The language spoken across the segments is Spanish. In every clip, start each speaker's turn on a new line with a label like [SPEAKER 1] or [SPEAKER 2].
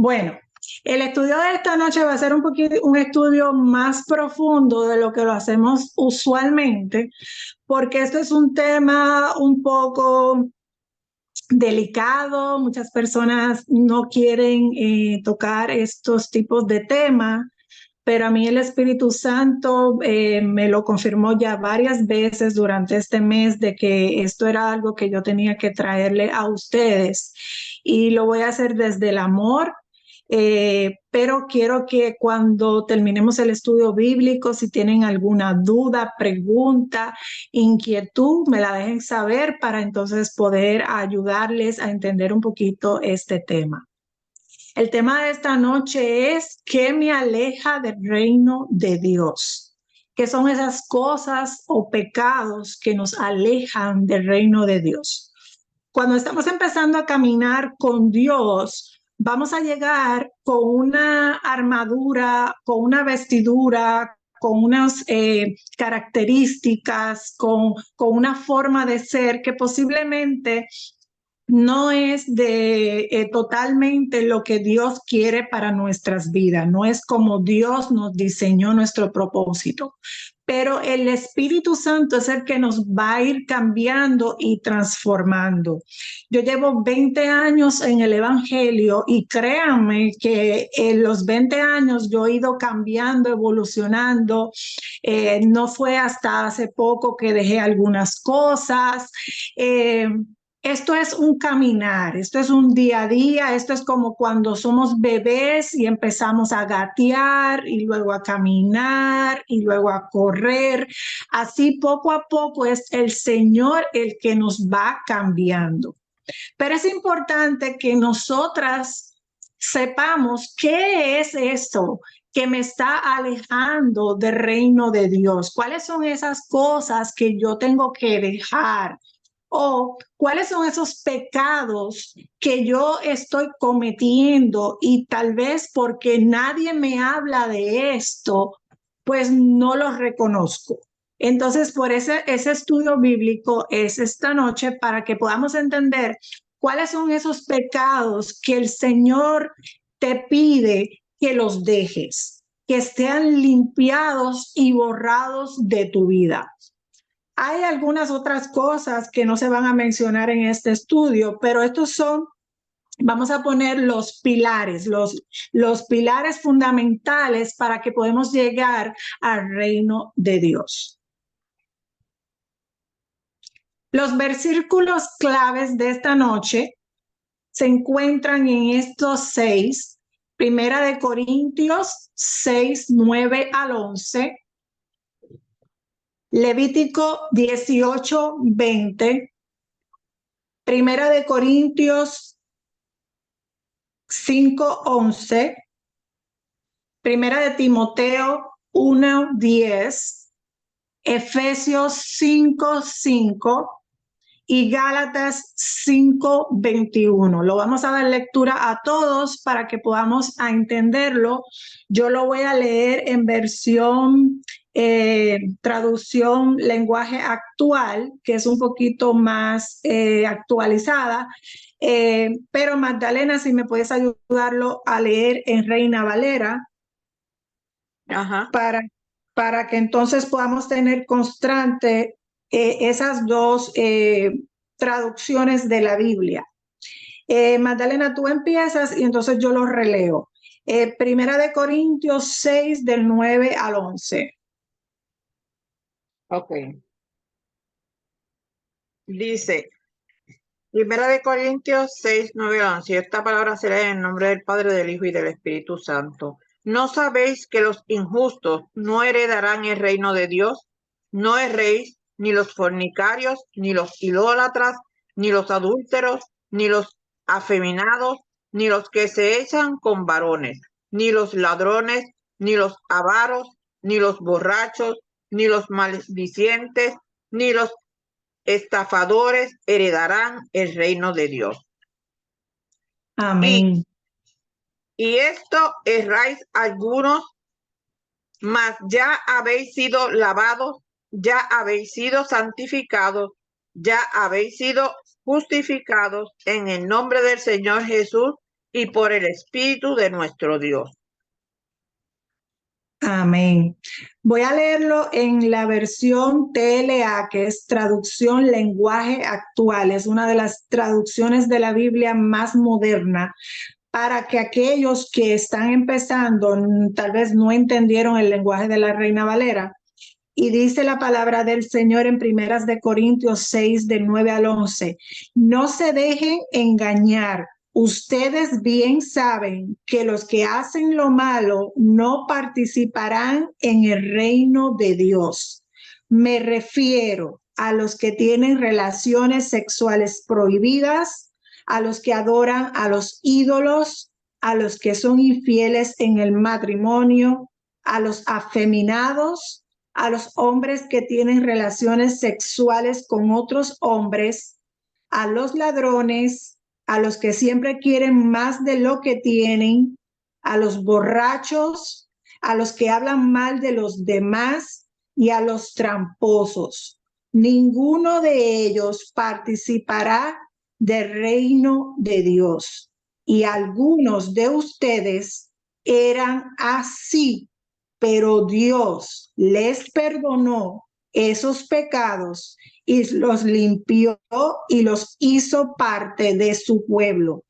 [SPEAKER 1] Bueno, el estudio de esta noche va a ser un estudio más profundo de lo que lo hacemos usualmente, porque esto es un tema un poco delicado. Muchas personas no quieren tocar estos tipos de temas, pero a mí el Espíritu Santo me lo confirmó ya varias veces durante este mes de que esto era algo que yo tenía que traerle a ustedes, y lo voy a hacer desde el amor. Pero quiero que cuando terminemos el estudio bíblico, si tienen alguna duda, pregunta, inquietud, me la dejen saber para entonces poder ayudarles a entender un poquito este tema. El tema de esta noche es: ¿qué me aleja del reino de Dios? ¿Qué son esas cosas o pecados que nos alejan del reino de Dios? Cuando estamos empezando a caminar con Dios, vamos a llegar con una armadura, con una vestidura, con unas características, con una forma de ser que posiblemente no es de totalmente lo que Dios quiere para nuestras vidas, no es como Dios nos diseñó nuestro propósito, pero el Espíritu Santo es el que nos va a ir cambiando y transformando. Yo llevo 20 años en el Evangelio y créanme que en los 20 años yo he ido cambiando, evolucionando. No fue hasta hace poco que dejé algunas cosas. Esto es un caminar, esto es un día a día, esto es como cuando somos bebés y empezamos a gatear y luego a caminar y luego a correr. Así poco a poco es el Señor el que nos va cambiando. Pero es importante que nosotras sepamos qué es esto que me está alejando del reino de Dios. ¿Cuáles son esas cosas que yo tengo que dejar? ¿O cuáles son esos pecados que yo estoy cometiendo y tal vez porque nadie me habla de esto, pues no los reconozco? Entonces, por ese estudio bíblico es esta noche para que podamos entender cuáles son esos pecados que el Señor te pide que los dejes, que estén limpiados y borrados de tu vida. Hay algunas otras cosas que no se van a mencionar en este estudio, pero estos son, vamos a poner los pilares fundamentales para que podamos llegar al reino de Dios. Los versículos claves de esta noche se encuentran en estos 6, Primera de Corintios 6, 9 al 11, Levítico 18, 20, Primera de Corintios 5, 11, Primera de Timoteo 1, 10, Efesios 5, 5 y Gálatas 5, 21. Lo vamos a dar lectura a todos para que podamos entenderlo. Yo lo voy a leer en versión traducción lenguaje actual, que es un poquito más actualizada. Pero Magdalena, si me puedes ayudarlo a leer en Reina Valera.
[SPEAKER 2] Ajá.
[SPEAKER 1] Para que entonces podamos tener constante esas dos traducciones de la Biblia. Magdalena, tú empiezas y entonces yo lo releo. Primera de Corintios 6, del 9 al 11.
[SPEAKER 2] Ok. Dice, Primera de Corintios 6, 9 al 11. Esta palabra será en el nombre del Padre, del Hijo y del Espíritu Santo. ¿No sabéis que los injustos no heredarán el reino de Dios? No erréis, ni los fornicarios, ni los idólatras, ni los adúlteros, ni los afeminados, ni los que se echan con varones, ni los ladrones, ni los avaros, ni los borrachos, ni los maldicientes, ni los estafadores heredarán el reino de Dios.
[SPEAKER 1] Amén.
[SPEAKER 2] Y esto erráis algunos, mas ya habéis sido lavados, ya habéis sido santificados, ya habéis sido justificados en el nombre del Señor Jesús y por el Espíritu de nuestro Dios.
[SPEAKER 1] Amén. Voy a leerlo en la versión TLA, que es traducción lenguaje actual. Es una de las traducciones de la Biblia más moderna para que aquellos que están empezando, tal vez no entendieron el lenguaje de la Reina Valera. Y dice la palabra del Señor en Primeras de Corintios 6, del 9 al 11. No se dejen engañar. Ustedes bien saben que los que hacen lo malo no participarán en el reino de Dios. Me refiero a los que tienen relaciones sexuales prohibidas, a los que adoran a los ídolos, a los que son infieles en el matrimonio, a los afeminados, a los hombres que tienen relaciones sexuales con otros hombres, a los ladrones, a los que siempre quieren más de lo que tienen, a los borrachos, a los que hablan mal de los demás y a los tramposos. Ninguno de ellos participará del reino de Dios. Y algunos de ustedes eran así, pero Dios les perdonó esos pecados y los limpió y los hizo parte de su pueblo.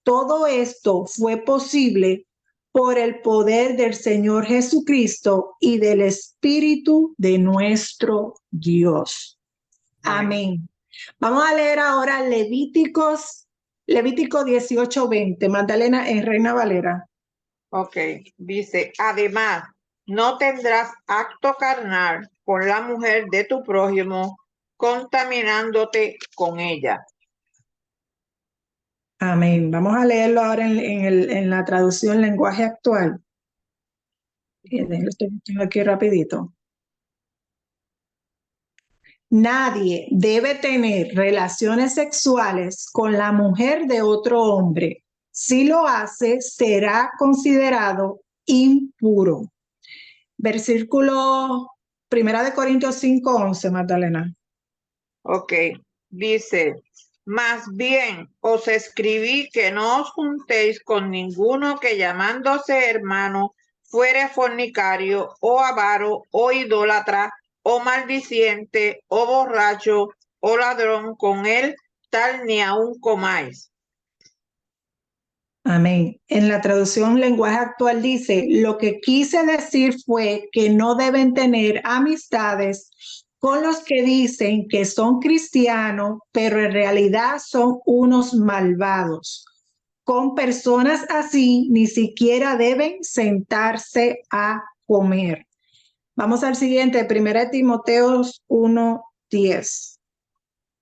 [SPEAKER 1] Todo esto fue posible por el poder del Señor Jesucristo y del Espíritu de nuestro Dios. Amén. Vamos a leer ahora Levítico 18:20. Magdalena en Reina Valera.
[SPEAKER 2] Ok, dice, además, no tendrás acto carnal con la mujer de tu prójimo, contaminándote con ella.
[SPEAKER 1] Amén. Vamos a leerlo ahora en la traducción lenguaje actual. Lo estoy buscando aquí rapidito. Nadie debe tener relaciones sexuales con la mujer de otro hombre. Si lo hace, será considerado impuro. Versículo 1 Corintios 5:11, Magdalena.
[SPEAKER 2] Ok, dice, más bien os escribí que no os juntéis con ninguno que llamándose hermano fuere fornicario o avaro o idólatra o maldiciente o borracho o ladrón, con él tal ni aun comáis.
[SPEAKER 1] Amén. En la traducción lenguaje actual dice, lo que quise decir fue que no deben tener amistades con los que dicen que son cristianos, pero en realidad son unos malvados. Con personas así ni siquiera deben sentarse a comer. Vamos al siguiente, 1 Timoteo 1:10.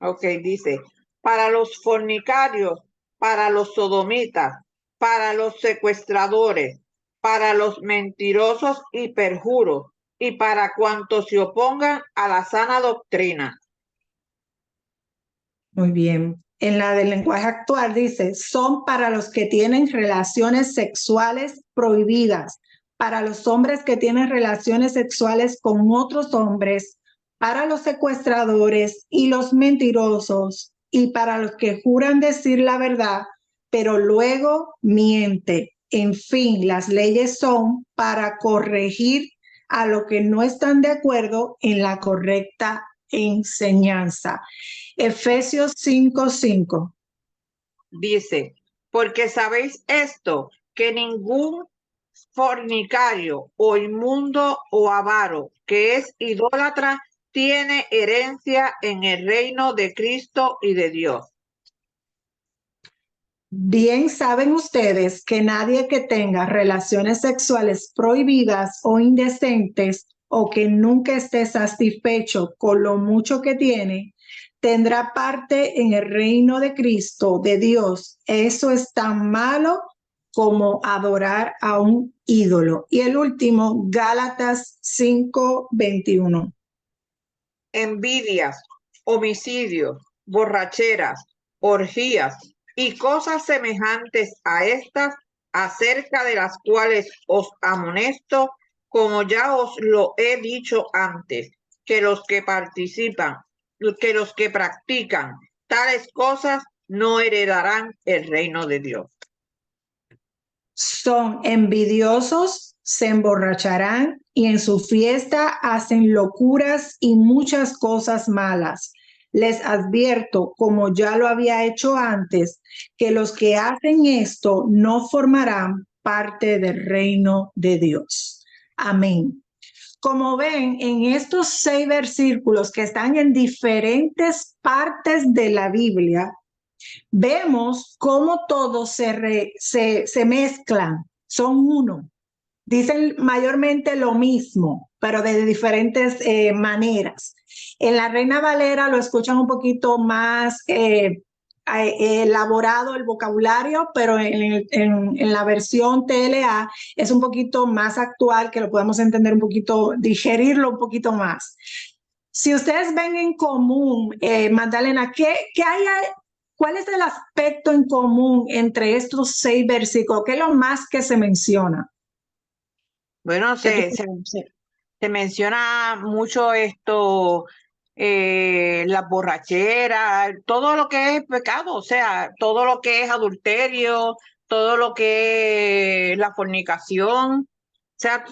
[SPEAKER 2] Ok, dice, para los fornicarios, para los sodomitas, para los secuestradores, para los mentirosos y perjuros, y para cuantos se opongan a la sana doctrina.
[SPEAKER 1] Muy bien. En la del lenguaje actual dice, son para los que tienen relaciones sexuales prohibidas, para los hombres que tienen relaciones sexuales con otros hombres, para los secuestradores y los mentirosos, y para los que juran decir la verdad, pero luego miente. En fin, las leyes son para corregir a los que no están de acuerdo en la correcta enseñanza. Efesios 5:5.
[SPEAKER 2] Dice, porque sabéis esto, que ningún fornicario o inmundo o avaro que es idólatra tiene herencia en el reino de Cristo y de Dios.
[SPEAKER 1] Bien saben ustedes que nadie que tenga relaciones sexuales prohibidas o indecentes o que nunca esté satisfecho con lo mucho que tiene, tendrá parte en el reino de Cristo, de Dios. Eso es tan malo como adorar a un ídolo. Y el último, Gálatas 5:21.
[SPEAKER 2] Envidias, homicidios, borracheras, orgías y cosas semejantes a estas, acerca de las cuales os amonesto, como ya os lo he dicho antes, que los que participan, que los que practican tales cosas no heredarán el reino de Dios.
[SPEAKER 1] Son envidiosos, se emborracharán y en su fiesta hacen locuras y muchas cosas malas. Les advierto, como ya lo había hecho antes, que los que hacen esto no formarán parte del reino de Dios. Amén. Como ven, en estos 6 versículos que están en diferentes partes de la Biblia, vemos cómo todos se mezclan, son uno. Dicen mayormente lo mismo, pero de diferentes maneras. En la Reina Valera lo escuchan un poquito más elaborado el vocabulario, pero en la versión TLA es un poquito más actual, que lo podemos entender un poquito, digerirlo un poquito más. Si ustedes ven en común, Magdalena, ¿qué hay? ¿Cuál es el aspecto en común entre estos 6 versículos? ¿Qué es lo más que se menciona?
[SPEAKER 2] Bueno, se menciona mucho esto, la borrachera, todo lo que es pecado, o sea, todo lo que es adulterio, todo lo que es la fornicación, o sea,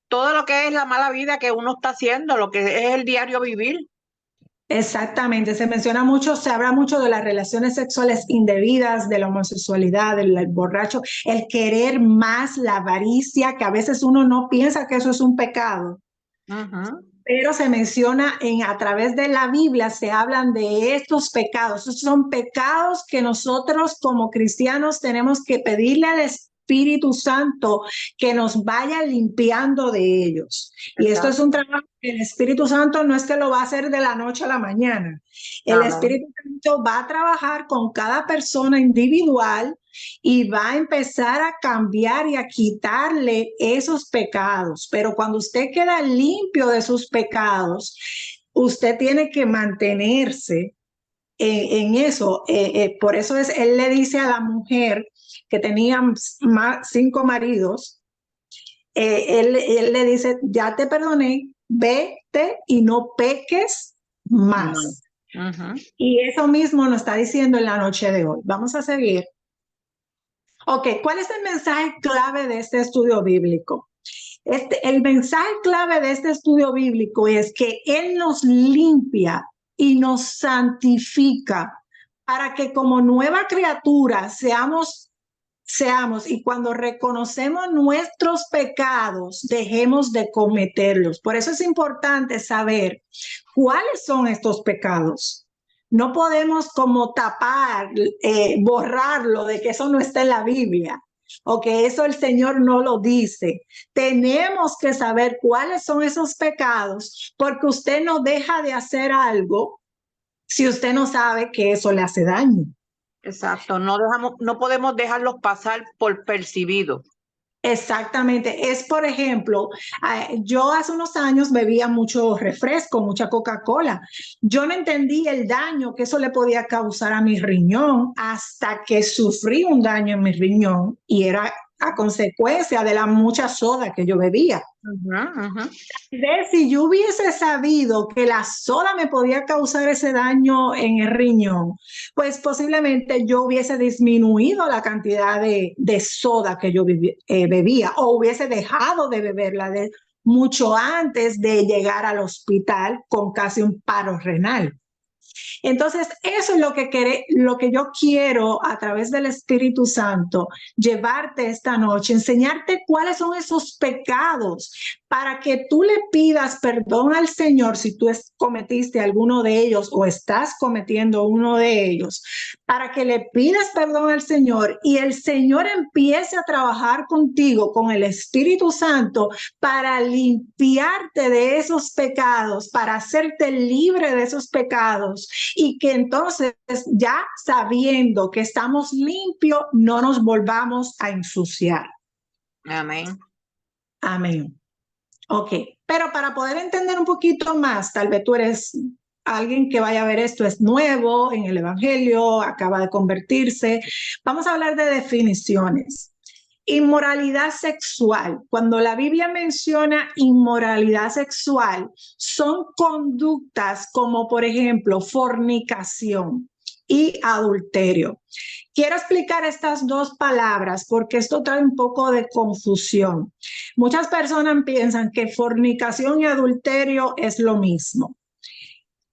[SPEAKER 2] todo lo que es la mala vida que uno está haciendo, lo que es el diario vivir.
[SPEAKER 1] Exactamente, se menciona mucho, se habla mucho de las relaciones sexuales indebidas, de la homosexualidad, del borracho, el querer más, la avaricia, que a veces uno no piensa que eso es un pecado, pero se menciona a través de la Biblia, se hablan de estos pecados. Estos son pecados que nosotros como cristianos tenemos que pedirle al Espíritu Santo que nos vaya limpiando de ellos. Y esto es un trabajo que el Espíritu Santo no es que lo va a hacer de la noche a la mañana. El Espíritu Santo va a trabajar con cada persona individual y va a empezar a cambiar y a quitarle esos pecados. Pero cuando usted queda limpio de sus pecados, usted tiene que mantenerse en eso. Por eso él le dice a la mujer que tenía 5 maridos, él le dice, ya te perdoné, vete y no peques más. Y eso mismo nos está diciendo en la noche de hoy. Vamos a seguir. Ok, ¿cuál es el mensaje clave de este estudio bíblico? El mensaje clave de este estudio bíblico es que Él nos limpia y nos santifica para que como nueva criatura seamos, y cuando reconocemos nuestros pecados, dejemos de cometerlos. Por eso es importante saber cuáles son estos pecados. No podemos como tapar, borrarlo de que eso no está en la Biblia o que eso el Señor no lo dice. Tenemos que saber cuáles son esos pecados, porque usted no deja de hacer algo si usted no sabe que eso le hace daño.
[SPEAKER 2] Exacto, no podemos dejarlos pasar por percibido.
[SPEAKER 1] Exactamente. Es, por ejemplo, yo hace unos años bebía mucho refresco, mucha Coca-Cola. Yo no entendí el daño que eso le podía causar a mi riñón hasta que sufrí un daño en mi riñón y era a consecuencia de la mucha soda que yo bebía. Si yo hubiese sabido que la soda me podía causar ese daño en el riñón, pues posiblemente yo hubiese disminuido la cantidad de soda que yo bebía o hubiese dejado de beberla mucho antes de llegar al hospital con casi un paro renal. Entonces, eso es lo que yo quiero a través del Espíritu Santo, llevarte esta noche, enseñarte cuáles son esos pecados para que tú le pidas perdón al Señor si tú cometiste alguno de ellos o estás cometiendo uno de ellos, para que le pidas perdón al Señor y el Señor empiece a trabajar contigo con el Espíritu Santo para limpiarte de esos pecados, para hacerte libre de esos pecados y que entonces ya sabiendo que estamos limpios, no nos volvamos a ensuciar.
[SPEAKER 2] Amén.
[SPEAKER 1] Amén. Ok, pero para poder entender un poquito más, tal vez tú eres alguien que vaya a ver esto, es nuevo en el Evangelio, acaba de convertirse. Vamos a hablar de definiciones. Inmoralidad sexual. Cuando la Biblia menciona inmoralidad sexual, son conductas como, por ejemplo, fornicación, y adulterio. Quiero explicar estas dos palabras porque esto trae un poco de confusión. Muchas personas piensan que fornicación y adulterio es lo mismo.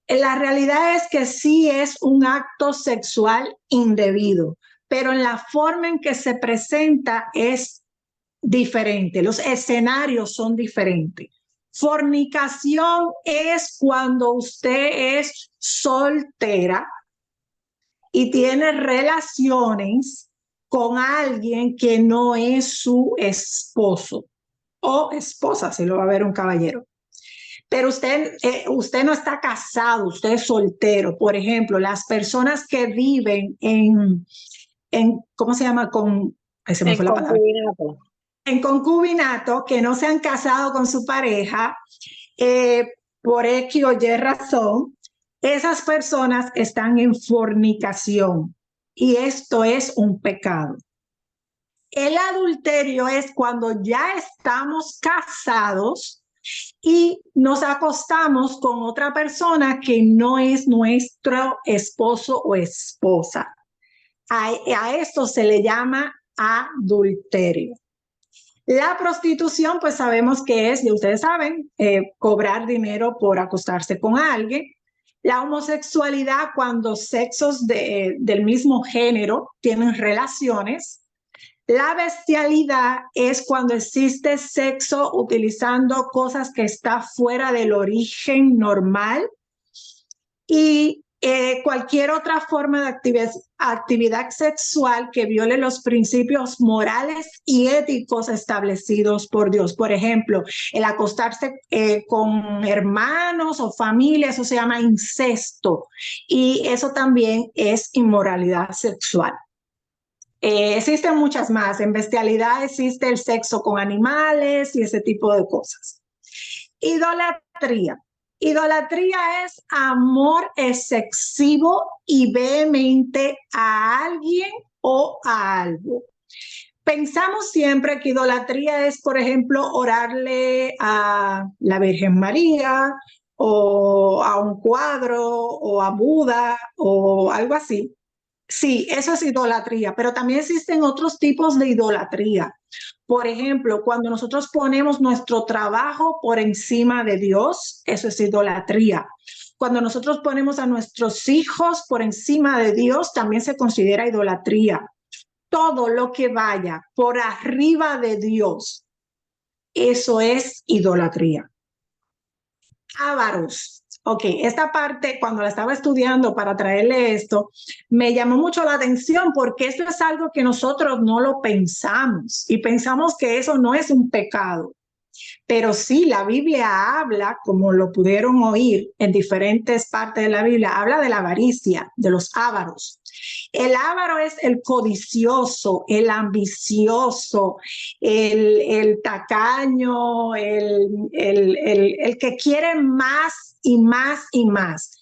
[SPEAKER 1] La realidad es que sí es un acto sexual indebido, pero en la forma en que se presenta es diferente. Los escenarios son diferentes. Fornicación es cuando usted es soltera y tiene relaciones con alguien que no es su esposo o esposa, si lo va a ver un caballero. Pero usted no está casado, usted es soltero. Por ejemplo, las personas que viven ¿cómo se llama? Se me
[SPEAKER 2] En
[SPEAKER 1] fue la palabra.
[SPEAKER 2] concubinato.
[SPEAKER 1] En concubinato, que no se han casado con su pareja, eh, por X o Y razón, esas personas están en fornicación y esto es un pecado. El adulterio es cuando ya estamos casados y nos acostamos con otra persona que no es nuestro esposo o esposa. A esto se le llama adulterio. La prostitución, pues sabemos que es, y ustedes saben, cobrar dinero por acostarse con alguien. La homosexualidad, cuando sexos del mismo género tienen relaciones. La bestialidad es cuando existe sexo utilizando cosas que están fuera del origen normal y cualquier otra forma de actividad sexual que viole los principios morales y éticos establecidos por Dios. Por ejemplo, el acostarse con hermanos o familia, eso se llama incesto y eso también es inmoralidad sexual. Existen muchas más. En bestialidad existe el sexo con animales y ese tipo de cosas. Idolatría. Idolatría es amor excesivo y vehemente a alguien o a algo. Pensamos siempre que idolatría es, por ejemplo, orarle a la Virgen María o a un cuadro o a Buda o algo así. Sí, eso es idolatría, pero también existen otros tipos de idolatría. Por ejemplo, cuando nosotros ponemos nuestro trabajo por encima de Dios, eso es idolatría. Cuando nosotros ponemos a nuestros hijos por encima de Dios, también se considera idolatría. Todo lo que vaya por arriba de Dios, eso es idolatría. Ávaros. Ok, esta parte, cuando la estaba estudiando para traerle esto, me llamó mucho la atención porque esto es algo que nosotros no lo pensamos y pensamos que eso no es un pecado. Pero sí, la Biblia habla, como lo pudieron oír en diferentes partes de la Biblia, habla de la avaricia, de los ávaros. El avaro es el codicioso, el ambicioso, el tacaño, el que quiere más y más y más.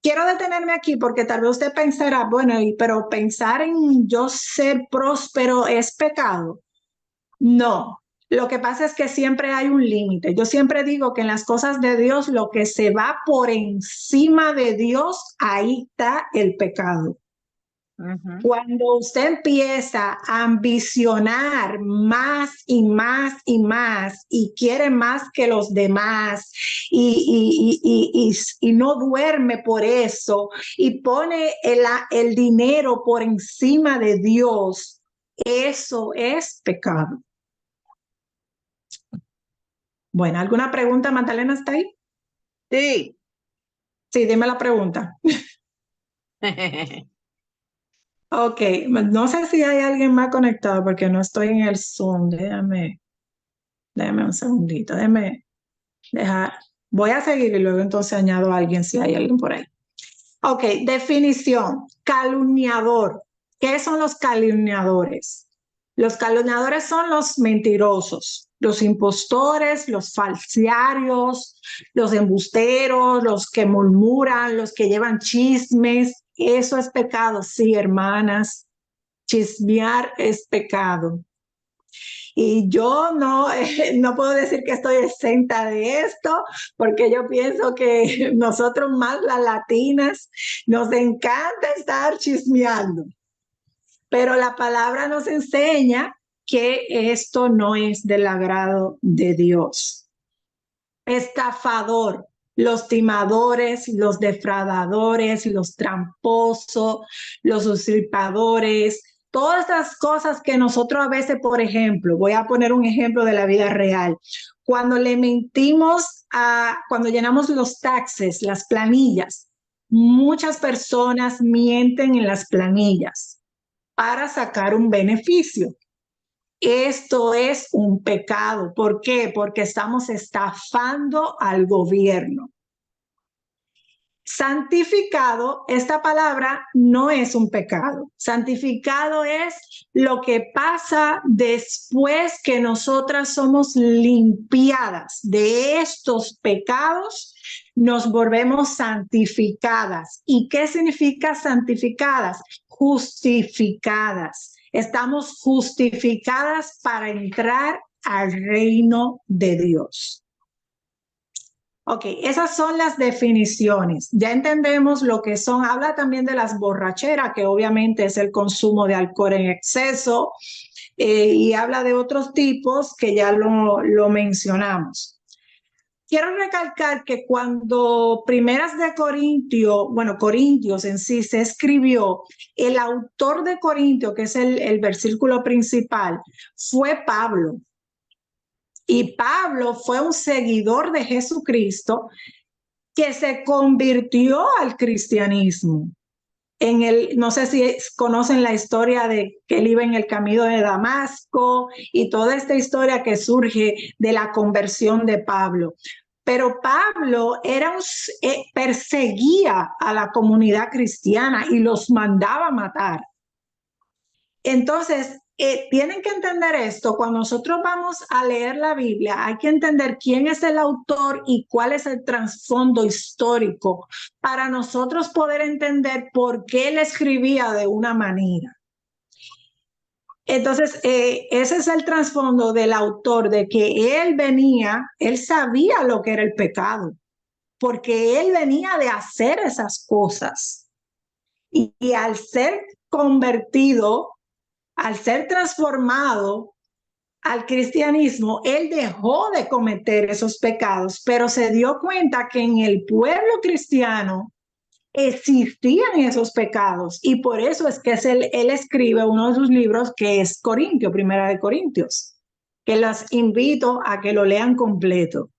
[SPEAKER 1] Quiero detenerme aquí porque tal vez usted pensará, bueno, pero pensar en yo ser próspero es pecado. No, lo que pasa es que siempre hay un límite. Yo siempre digo que en las cosas de Dios, lo que se va por encima de Dios, ahí está el pecado. Cuando usted empieza a ambicionar más y más y más y quiere más que los demás y no duerme por eso y pone el dinero por encima de Dios, eso es pecado. Bueno, ¿alguna pregunta, Magdalena, está ahí?
[SPEAKER 2] Sí.
[SPEAKER 1] Sí, dime la pregunta. Ok, no sé si hay alguien más conectado porque no estoy en el Zoom. Déjame un segundito. Voy a seguir y luego entonces añado a alguien si hay alguien por ahí. Ok, definición. Calumniador. ¿Qué son los calumniadores? Los calumniadores son los mentirosos, los impostores, los falsarios, los embusteros, los que murmuran, los que llevan chismes. Eso es pecado, sí, hermanas. Chismear es pecado. Y yo no, no puedo decir que estoy exenta de esto, porque yo pienso que nosotros más las latinas nos encanta estar chismeando. Pero la palabra nos enseña que esto no es del agrado de Dios. Estafador, los timadores, los defraudadores, los tramposos, los usurpadores, todas estas cosas que nosotros a veces, por ejemplo, voy a poner un ejemplo de la vida real. Cuando le mentimos cuando llenamos los taxes, las planillas, muchas personas mienten en las planillas para sacar un beneficio. Esto es un pecado. ¿Por qué? Porque estamos estafando al gobierno. Santificado, esta palabra no es un pecado. Santificado es lo que pasa después que nosotras somos limpiadas de estos pecados, nos volvemos santificadas. ¿Y qué significa santificadas? Justificadas. Estamos justificadas para entrar al reino de Dios. Ok, esas son las definiciones. Ya entendemos lo que son. Habla también de las borracheras, que obviamente es el consumo de alcohol en exceso, y habla de otros tipos que ya lo mencionamos. Quiero recalcar que cuando Primeras de Corintios en sí se escribió, el autor de Corintios, que es el versículo principal, fue Pablo. Y Pablo fue un seguidor de Jesucristo que se convirtió al cristianismo. No sé si conocen la historia de que él iba en el camino de Damasco y toda esta historia que surge de la conversión de Pablo. Pero Pablo perseguía a la comunidad cristiana y los mandaba a matar. Entonces, tienen que entender esto. Cuando nosotros vamos a leer la Biblia, hay que entender quién es el autor y cuál es el trasfondo histórico para nosotros poder entender por qué él escribía de una manera. Entonces, ese es el trasfondo del autor, de que él sabía lo que era el pecado, porque él venía de hacer esas cosas. Y al ser convertido, al ser transformado al cristianismo, él dejó de cometer esos pecados, pero se dio cuenta que en el pueblo cristiano existían esos pecados y por eso es que él escribe uno de sus libros que es Primera de Corintios, que los invito a que lo lean completo.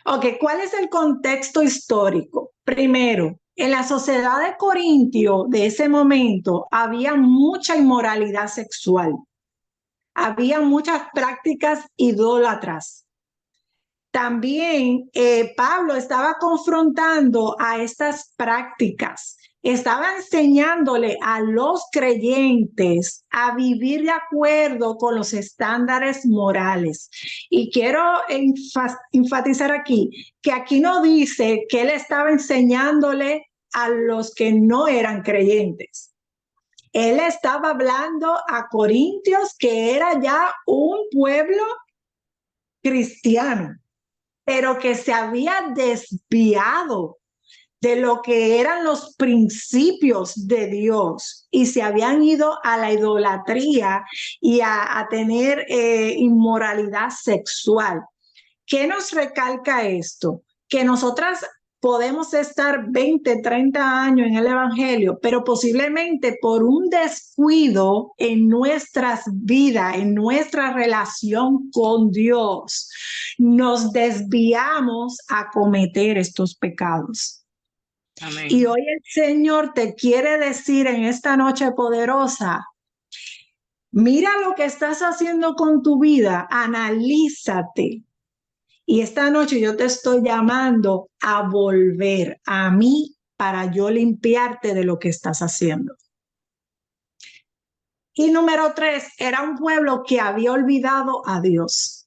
[SPEAKER 1] Ok, ¿cuál es el contexto histórico? Primero, en la sociedad de Corintio de ese momento había mucha inmoralidad sexual, había muchas prácticas idólatras. También Pablo estaba confrontando a estas prácticas, estaba enseñándole a los creyentes a vivir de acuerdo con los estándares morales. Y quiero enfatizar aquí que aquí no dice que él estaba enseñándole a los que no eran creyentes. Él estaba hablando a Corintios, que era ya un pueblo cristiano, pero que se había desviado de lo que eran los principios de Dios y se habían ido a la idolatría y a tener inmoralidad sexual. ¿Qué nos recalca esto? Que nosotras podemos estar 20, 30 años en el evangelio, pero posiblemente por un descuido en nuestras vidas, en nuestra relación con Dios, nos desviamos a cometer estos pecados. Amén. Y hoy el Señor te quiere decir en esta noche poderosa, mira lo que estás haciendo con tu vida, analízate. Y esta noche yo te estoy llamando a volver a mí para yo limpiarte de lo que estás haciendo. Y número 3, era un pueblo que había olvidado a Dios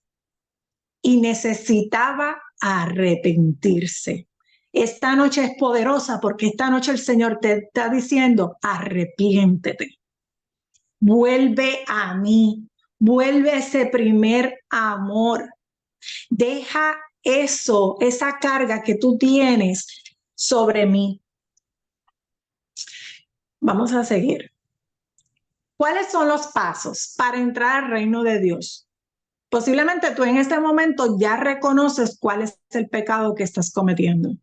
[SPEAKER 1] y necesitaba arrepentirse. Esta noche es poderosa porque esta noche el Señor te está diciendo, arrepiéntete, vuelve a mí, Vuelve ese primer amor. Deja eso, esa carga que tú tienes sobre mí. Vamos a seguir. ¿Cuáles son los pasos para entrar al reino de Dios? Posiblemente tú en este momento ya reconoces cuál es el pecado que estás cometiendo.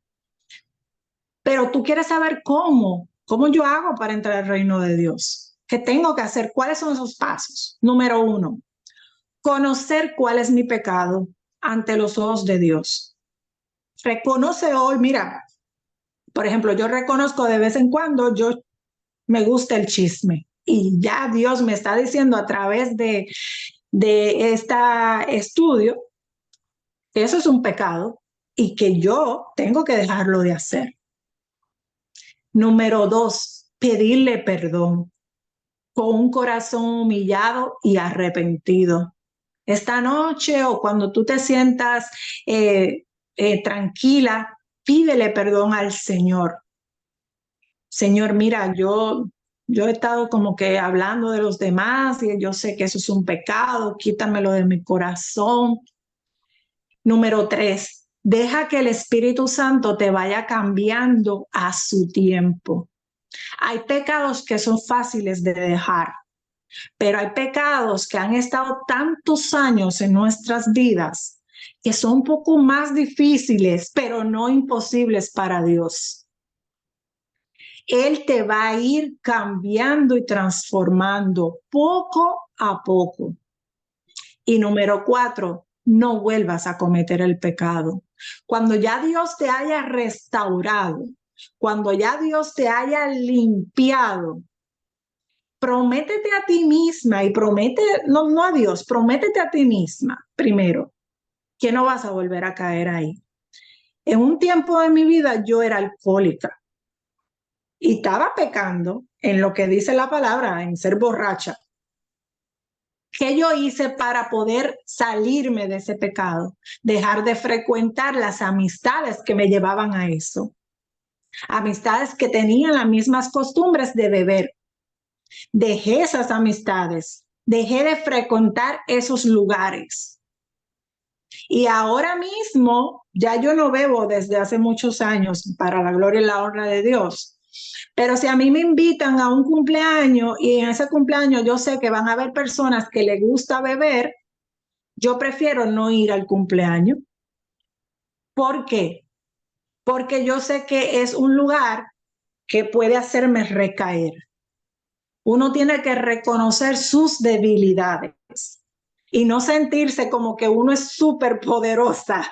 [SPEAKER 1] Pero tú quieres saber cómo yo hago para entrar al reino de Dios. ¿Qué tengo que hacer? ¿Cuáles son esos pasos? Número 1, conocer cuál es mi pecado ante los ojos de Dios. Reconoce hoy, mira, por ejemplo, yo reconozco de vez en cuando, yo me gusta el chisme y ya Dios me está diciendo a través de este estudio que eso es un pecado y que yo tengo que dejarlo de hacer. Número 2, pedirle perdón con un corazón humillado y arrepentido. Esta noche o cuando tú te sientas tranquila, pídele perdón al Señor. Señor, mira, yo he estado como que hablando de los demás y yo sé que eso es un pecado, quítamelo de mi corazón. Número 3, deja que el Espíritu Santo te vaya cambiando a su tiempo. Hay pecados que son fáciles de dejar, pero hay pecados que han estado tantos años en nuestras vidas que son un poco más difíciles, pero no imposibles para Dios. Él te va a ir cambiando y transformando poco a poco. Y número 4, no vuelvas a cometer el pecado. Cuando ya Dios te haya restaurado, cuando ya Dios te haya limpiado, prométete a ti misma y no a Dios, prométete a ti misma primero que no vas a volver a caer ahí. En un tiempo de mi vida yo era alcohólica y estaba pecando en lo que dice la palabra, en ser borracha. ¿Qué yo hice para poder salirme de ese pecado? Dejar de frecuentar las amistades que me llevaban a eso. Amistades que tenían las mismas costumbres de beber. Dejé esas amistades. Dejé de frecuentar esos lugares. Y ahora mismo, ya yo no bebo desde hace muchos años para la gloria y la honra de Dios. Pero si a mí me invitan a un cumpleaños y en ese cumpleaños yo sé que van a haber personas que les gusta beber, yo prefiero no ir al cumpleaños. ¿Por qué? Porque yo sé que es un lugar que puede hacerme recaer. Uno tiene que reconocer sus debilidades y no sentirse como que uno es súper poderosa.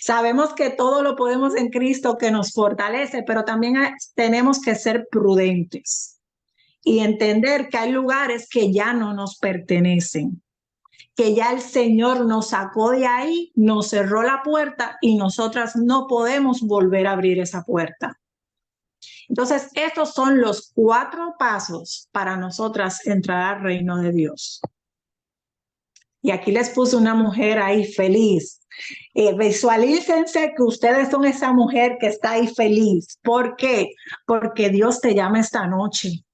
[SPEAKER 1] Sabemos que todo lo podemos en Cristo que nos fortalece, pero también tenemos que ser prudentes y entender que hay lugares que ya no nos pertenecen, que ya el Señor nos sacó de ahí, nos cerró la puerta y nosotras no podemos volver a abrir esa puerta. Entonces, estos son los 4 pasos para nosotras entrar al reino de Dios. Y aquí les puse una mujer ahí feliz. Visualícense que ustedes son esa mujer que está ahí feliz. ¿Por qué? Porque Dios te llama esta noche.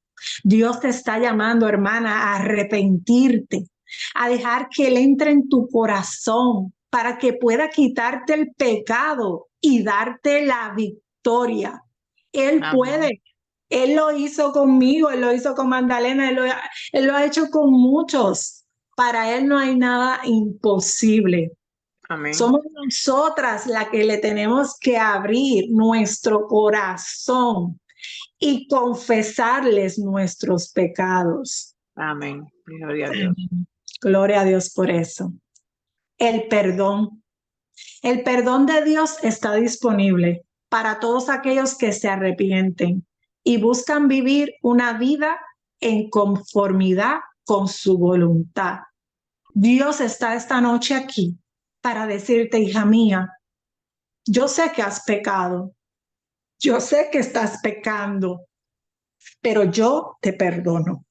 [SPEAKER 1] Dios te está llamando, hermana, a arrepentirte, a dejar que Él entre en tu corazón para que pueda quitarte el pecado y darte la victoria. Él puede. Él lo hizo conmigo, Él lo hizo con Magdalena, Él lo ha hecho con muchos. Para Él no hay nada imposible.
[SPEAKER 2] Amén.
[SPEAKER 1] Somos nosotras las que le tenemos que abrir nuestro corazón y confesarles nuestros pecados.
[SPEAKER 2] Amén. Gloria a Dios.
[SPEAKER 1] Gloria a Dios por eso. El perdón. El perdón de Dios está disponible para todos aquellos que se arrepienten y buscan vivir una vida en conformidad con su voluntad. Dios está esta noche aquí para decirte, hija mía, yo sé que has pecado, yo sé que estás pecando, pero yo te perdono.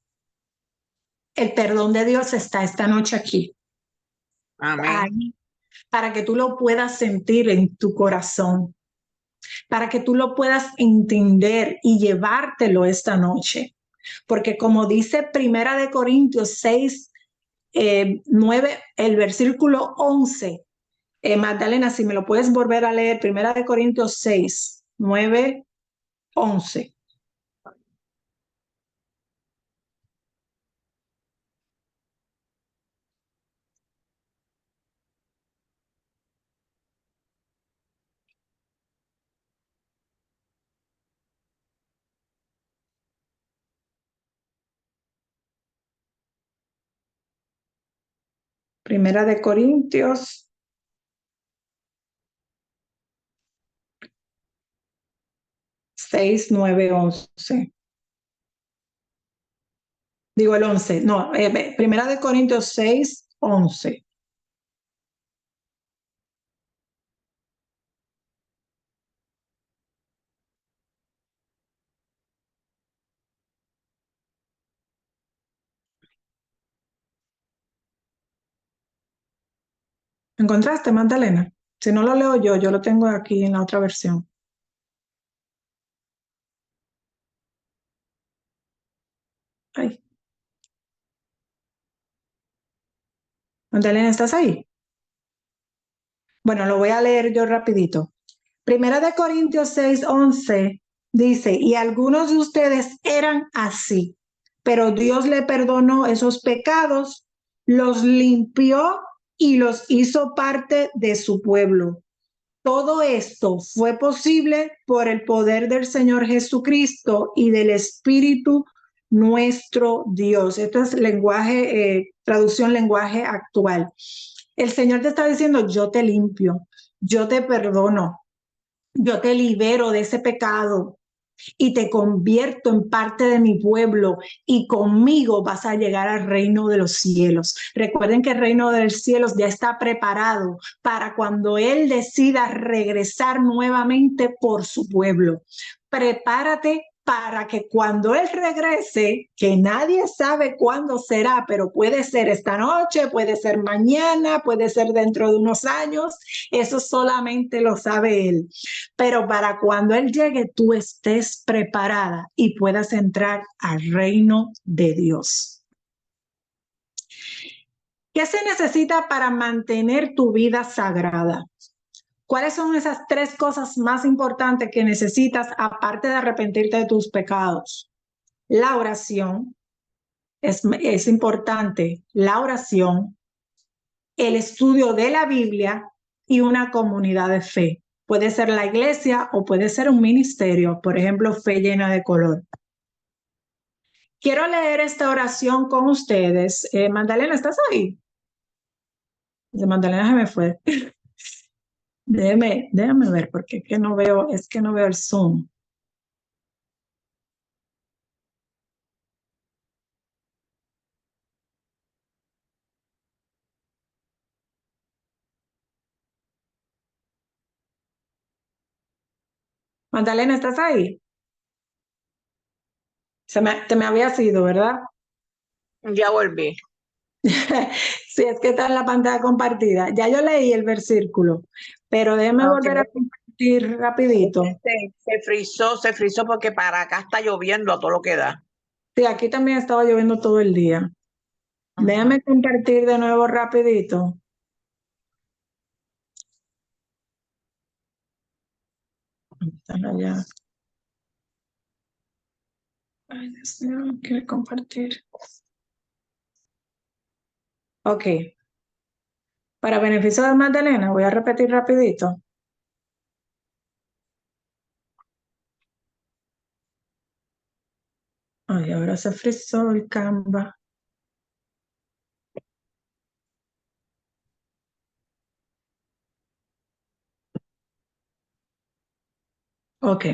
[SPEAKER 1] El perdón de Dios está esta noche aquí.
[SPEAKER 2] Amén.
[SPEAKER 1] Ahí, para que tú lo puedas sentir en tu corazón, para que tú lo puedas entender y llevártelo esta noche. Porque como dice 1 Corintios 6, 9, el versículo 11. Magdalena, si me lo puedes volver a leer, 1 Corintios 6, 9, 11. Primera de Corintios 6, 9, 11. Digo el 11, no, Primera de Corintios 6, 11. ¿Encontraste, Magdalena? Si no lo leo yo lo tengo aquí en la otra versión. Ay. Magdalena, ¿estás ahí? Bueno, lo voy a leer yo rapidito. Primera de Corintios 6, 11 dice, y algunos de ustedes eran así, pero Dios le perdonó esos pecados, los limpió y los hizo parte de su pueblo. Todo esto fue posible por el poder del Señor Jesucristo y del Espíritu nuestro Dios. Esto es lenguaje, traducción lenguaje actual. El Señor te está diciendo, yo te limpio, yo te perdono, yo te libero de ese pecado y te convierto en parte de mi pueblo y conmigo vas a llegar al reino de los cielos. Recuerden que el reino de los cielos ya está preparado para cuando Él decida regresar nuevamente por su pueblo. Prepárate para que cuando Él regrese, que nadie sabe cuándo será, pero puede ser esta noche, puede ser mañana, puede ser dentro de unos años, eso solamente lo sabe Él. Pero para cuando Él llegue, tú estés preparada y puedas entrar al reino de Dios. ¿Qué se necesita para mantener tu vida sagrada? ¿Cuáles son esas 3 cosas más importantes que necesitas aparte de arrepentirte de tus pecados? La oración es importante, la oración, el estudio de la Biblia y una comunidad de fe. Puede ser la iglesia o puede ser un ministerio, por ejemplo, Fe Llena de Color. Quiero leer esta oración con ustedes. Magdalena, ¿estás ahí? Magdalena se me fue. Déjame ver, porque es que no veo el Zoom. Magdalena, ¿estás ahí? Te me había ido, ¿verdad?
[SPEAKER 2] Ya volví.
[SPEAKER 1] Sí, es que está en la pantalla compartida. Ya yo leí el versículo, pero déjeme volver a compartir rapidito.
[SPEAKER 2] Se frizó porque para acá está lloviendo a todo lo que da.
[SPEAKER 1] Sí, aquí también estaba lloviendo todo el día. Déjame compartir de nuevo rapidito. Están allá. Ay, Dios mío, no quiere compartir. Ok. Para beneficio de Magdalena, voy a repetir rapidito. Ay, ahora se frizó el Canva. Ok.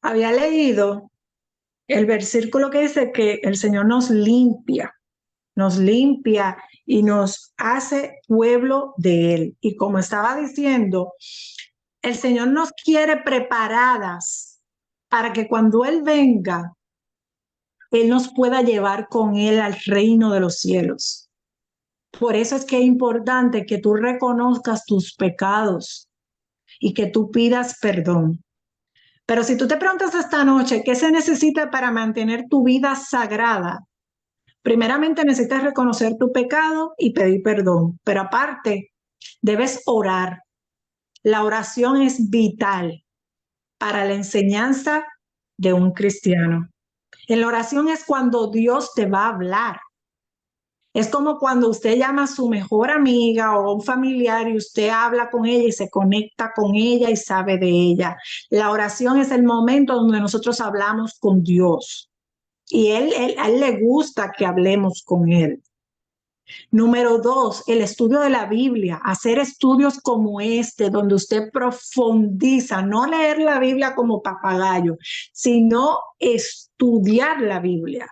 [SPEAKER 1] Había leído el versículo que dice que el Señor nos limpia y nos hace pueblo de Él. Y como estaba diciendo, el Señor nos quiere preparadas para que cuando Él venga, Él nos pueda llevar con Él al reino de los cielos. Por eso es que es importante que tú reconozcas tus pecados y que tú pidas perdón. Pero si tú te preguntas esta noche, ¿qué se necesita para mantener tu vida sagrada? Primeramente necesitas reconocer tu pecado y pedir perdón, pero aparte debes orar. La oración es vital para la enseñanza de un cristiano. En la oración es cuando Dios te va a hablar. Es como cuando usted llama a su mejor amiga o un familiar y usted habla con ella y se conecta con ella y sabe de ella. La oración es el momento donde nosotros hablamos con Dios y a él le gusta que hablemos con él. Número 2, el estudio de la Biblia, hacer estudios como este, donde usted profundiza, no leer la Biblia como papagayo, sino estudiar la Biblia.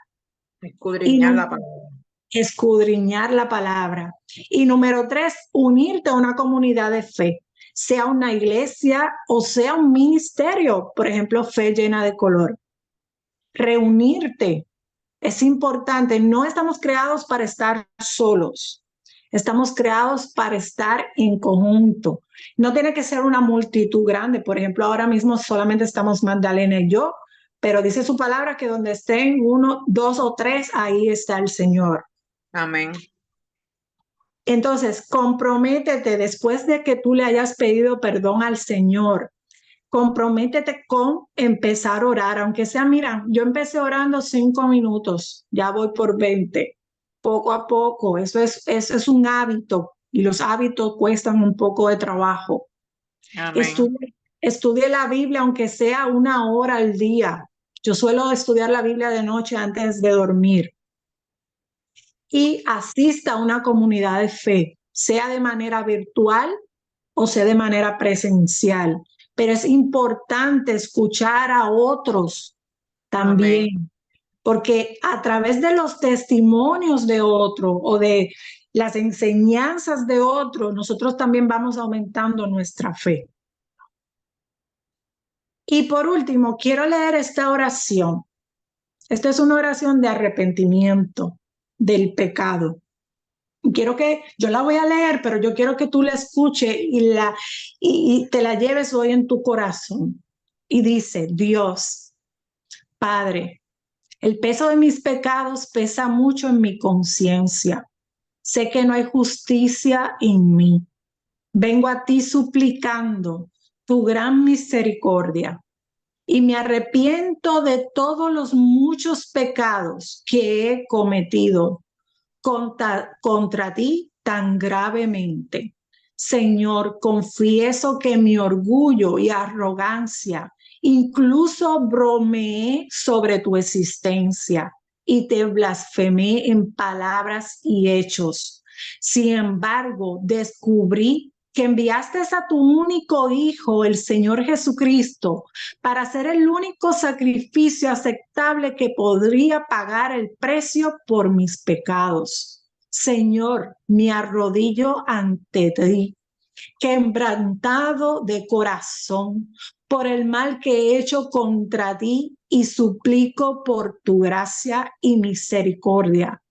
[SPEAKER 2] Escudriñar la palabra.
[SPEAKER 1] Escudriñar la palabra. Y número 3, unirte a una comunidad de fe, sea una iglesia o sea un ministerio, por ejemplo, Fe Llena de Color. Reunirte es importante. No estamos creados para estar solos. Estamos creados para estar en conjunto. No tiene que ser una multitud grande. Por ejemplo, ahora mismo solamente estamos Magdalena y yo, pero dice su palabra que donde estén 1, 2 o 3, ahí está el Señor.
[SPEAKER 2] Amén.
[SPEAKER 1] Entonces, comprométete después de que tú le hayas pedido perdón al Señor. Comprométete con empezar a orar, aunque sea, mira, yo empecé orando 5 minutos, ya voy por 20, poco a poco, eso es un hábito y los hábitos cuestan un poco de trabajo.
[SPEAKER 2] Amén.
[SPEAKER 1] Estudie la Biblia, aunque sea 1 hora al día. Yo suelo estudiar la Biblia de noche antes de dormir. Y asista a una comunidad de fe, sea de manera virtual o sea de manera presencial. Pero es importante escuchar a otros también,
[SPEAKER 2] Amén.
[SPEAKER 1] porque a través de los testimonios de otro o de las enseñanzas de otro, nosotros también vamos aumentando nuestra fe. Y por último, quiero leer esta oración. Esta es una oración de arrepentimiento del pecado. Quiero que, yo la voy a leer, pero yo quiero que tú la escuches y te la lleves hoy en tu corazón. Y dice, Dios, Padre, el peso de mis pecados pesa mucho en mi conciencia. Sé que no hay justicia en mí. Vengo a ti suplicando tu gran misericordia y me arrepiento de todos los muchos pecados que he cometido contra ti tan gravemente. Señor, confieso que mi orgullo y arrogancia incluso bromeé sobre tu existencia y te blasfemé en palabras y hechos. Sin embargo, descubrí que enviaste a tu único Hijo, el Señor Jesucristo, para ser el único sacrificio aceptable que podría pagar el precio por mis pecados. Señor, me arrodillo ante ti, quebrantado de corazón por el mal que he hecho contra ti y suplico por tu gracia y misericordia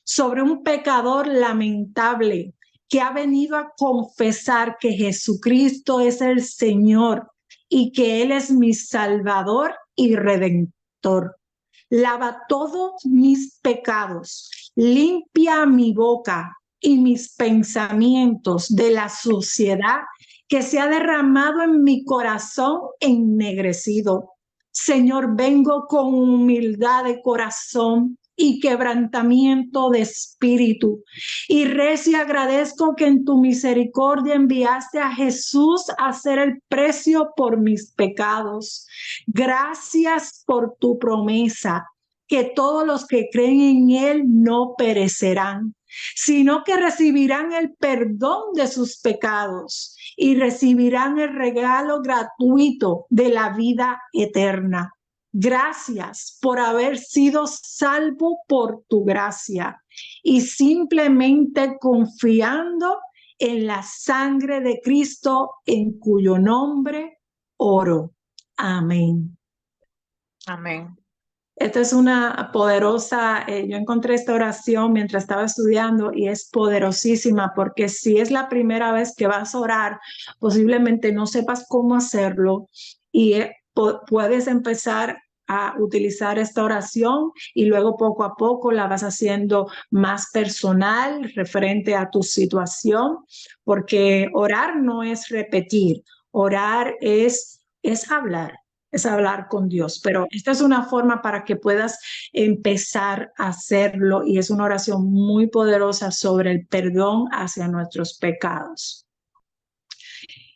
[SPEAKER 1] sobre un pecador lamentable que ha venido a confesar que Jesucristo es el Señor y que Él es mi Salvador y Redentor. Lava todos mis pecados, limpia mi boca y mis pensamientos de la suciedad que se ha derramado en mi corazón ennegrecido. Señor, vengo con humildad de corazón y quebrantamiento de espíritu. Y rezo y agradezco que en tu misericordia enviaste a Jesús a hacer el precio por mis pecados. Gracias por tu promesa, que todos los que creen en Él no perecerán, sino que recibirán el perdón de sus pecados y recibirán el regalo gratuito de la vida eterna. Gracias por haber sido salvo por tu gracia y simplemente confiando en la sangre de Cristo, en cuyo nombre oro. Amén.
[SPEAKER 2] Amén.
[SPEAKER 1] Esta es una poderosa, yo encontré esta oración mientras estaba estudiando y es poderosísima porque si es la primera vez que vas a orar, posiblemente no sepas cómo hacerlo y puedes empezar a utilizar esta oración y luego poco a poco la vas haciendo más personal referente a tu situación, porque orar no es repetir, orar es hablar con Dios, pero esta es una forma para que puedas empezar a hacerlo y es una oración muy poderosa sobre el perdón hacia nuestros pecados.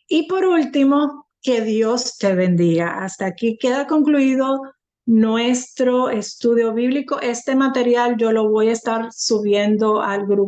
[SPEAKER 1] Y por último, que Dios te bendiga. Hasta aquí queda concluido nuestro estudio bíblico. Este material yo lo voy a estar subiendo al grupo